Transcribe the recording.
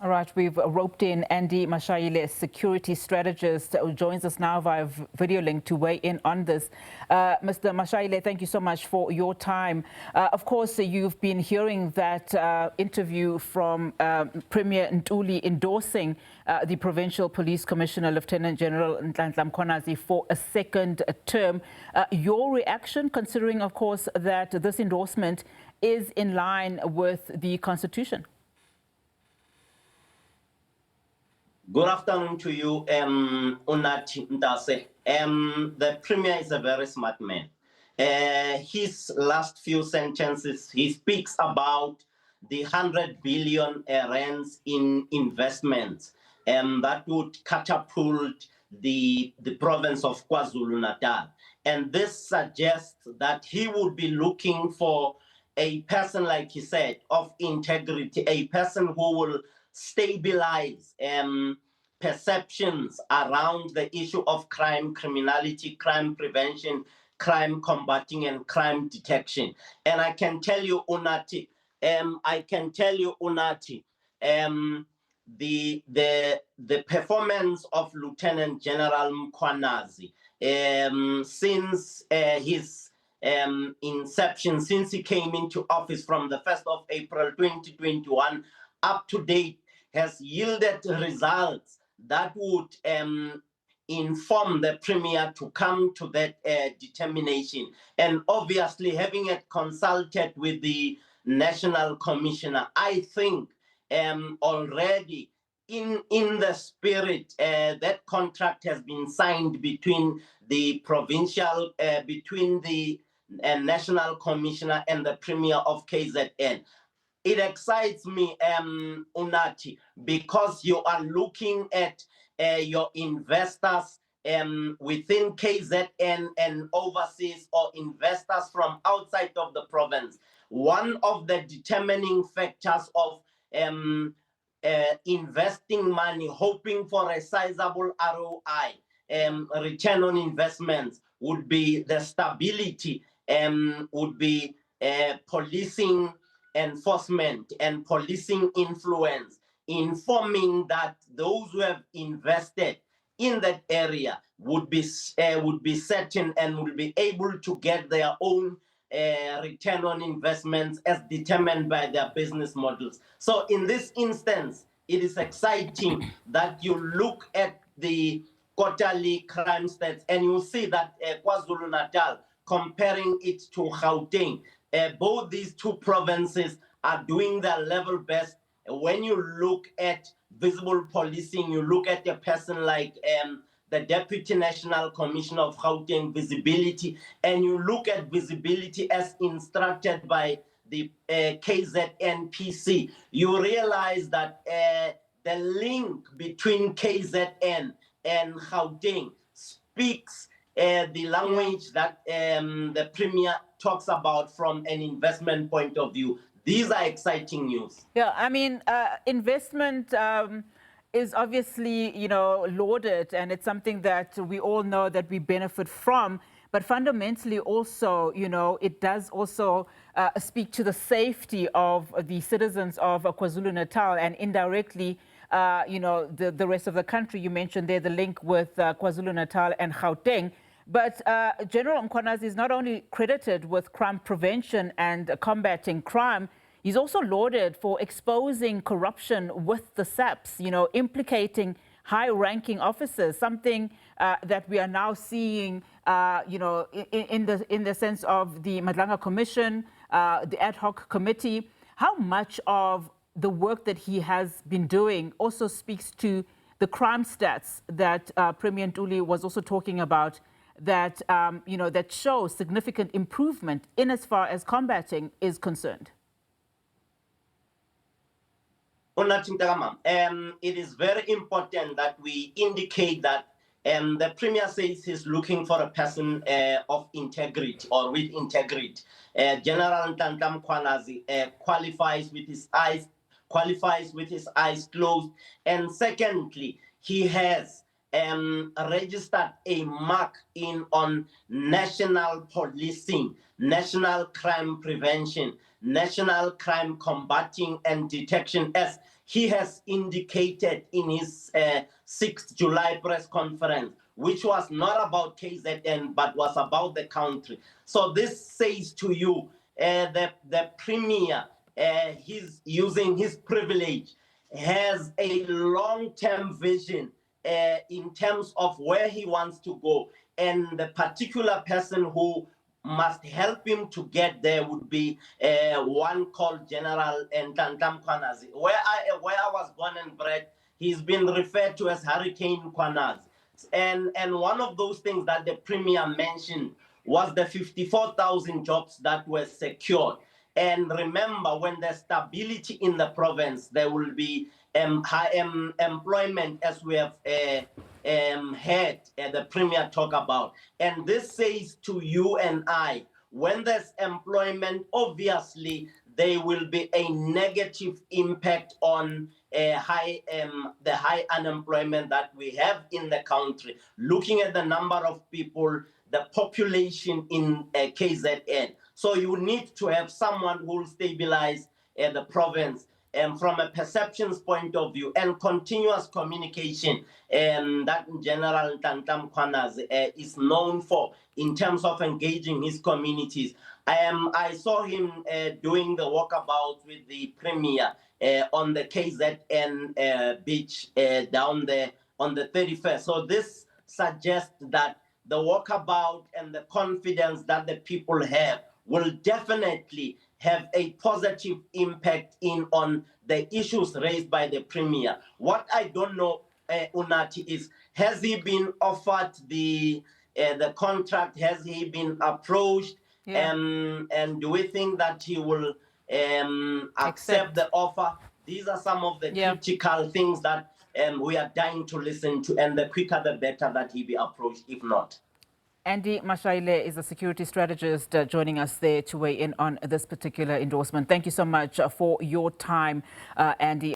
All right, we've roped in Andy Mashaile, security strategist, who joins us now via video link to weigh in on this. Mr. Mashaile, thank you so much for your time. Of course, you've been hearing that interview from Premier Ntuli endorsing the Provincial Police Commissioner, Lieutenant General Nhlanhla Mkhwanazi, for a second term. Your reaction, considering, of course, that this endorsement is in line with the Constitution? Good afternoon to you, Unathi Ntase. The Premier is a very smart man. His last few sentences, he speaks about the 100 billion rands in investments that would catapult the province of KwaZulu-Natal. And this suggests that he would be looking for a person, like he said, of integrity, a person who will stabilize perceptions around the issue of crime, criminality, crime prevention, crime combating, and crime detection. And I can tell you, Unathi, the performance of Lieutenant General Mkhwanazi since his inception, since he came into office from the 1st of April 2021 up to date, has yielded results that would inform the Premier to come to that determination. And obviously, having it consulted with the National Commissioner, I think already in the spirit, that contract has been signed between the Provincial, between the National Commissioner and the Premier of KZN. It excites me, Unathi, because you are looking at your investors within KZN and overseas, or investors from outside of the province. One of the determining factors of investing money, hoping for a sizable ROI, return on investments, would be the stability, would be policing enforcement and policing influence, informing that those who have invested in that area would be certain and will be able to get their own return on investments as determined by their business models. So in this instance, it is exciting that you look at the quarterly crime stats and you see that KwaZulu-Natal, comparing it to Gauteng, both these two provinces are doing their level best. When you look at visible policing, you look at a person like the Deputy National Commissioner of Gauteng, visibility, and you look at visibility as instructed by the KZNPC, you realize that the link between KZN and Gauteng speaks the language that the Premier talks about from an investment point of view. These are exciting news. Yeah, I mean, investment is obviously, lauded, and it's something that we all know that we benefit from. But fundamentally also, it does also speak to the safety of the citizens of KwaZulu-Natal and indirectly, the rest of the country. You mentioned there the link with KwaZulu-Natal and Gauteng. But General Mkhwanazi is not only credited with crime prevention and combating crime, he's also lauded for exposing corruption with the SAPs, implicating high-ranking officers, something that we are now seeing, in the sense of the Nhlanhla Commission, the ad hoc committee. How much of the work that he has been doing also speaks to the crime stats that Premier Ntuli was also talking about, that that show significant improvement in as far as combating is concerned? It is very important that we indicate that the Premier says he's looking for a person of integrity or with integrity. General Nhlanhla Mkhwanazi qualifies with his eyes closed, and secondly, he has registered a mark on national policing, national crime prevention, national crime combating and detection, as he has indicated in his 6th July press conference, which was not about KZN, but was about the country. So this says to you, the Premier, he's using his privilege, has a long-term vision in terms of where he wants to go. And the particular person who must help him to get there would be one called General Nhlanhla Mkhwanazi. Where I was born and bred, he's been referred to as Hurricane Mkhwanazi. And one of those things that the Premier mentioned was the 54,000 jobs that were secured. And remember, when there's stability in the province, there will be high employment, as we have heard the Premier talk about. And this says to you and I, when there's employment, obviously there will be a negative impact on the high unemployment that we have in the country. Looking at the number of people, the population in KZN. So you need to have someone who will stabilize the province from a perceptions point of view and continuous communication that General Nhlanhla Mkhwanazi is known for in terms of engaging his communities. I saw him doing the walkabout with the Premier on the KZN beach down there on the 31st. So this suggests that the walkabout and the confidence that the people have will definitely have a positive impact on the issues raised by the Premier. What I don't know, Unathi, is has he been offered the contract? Has he been approached? Yeah. And do we think that he will accept the offer? These are some of the critical things that we are dying to listen to, and the quicker the better that he be approached, if not. Andy Mashaile is a security strategist joining us there to weigh in on this particular endorsement. Thank you so much for your time, Andy.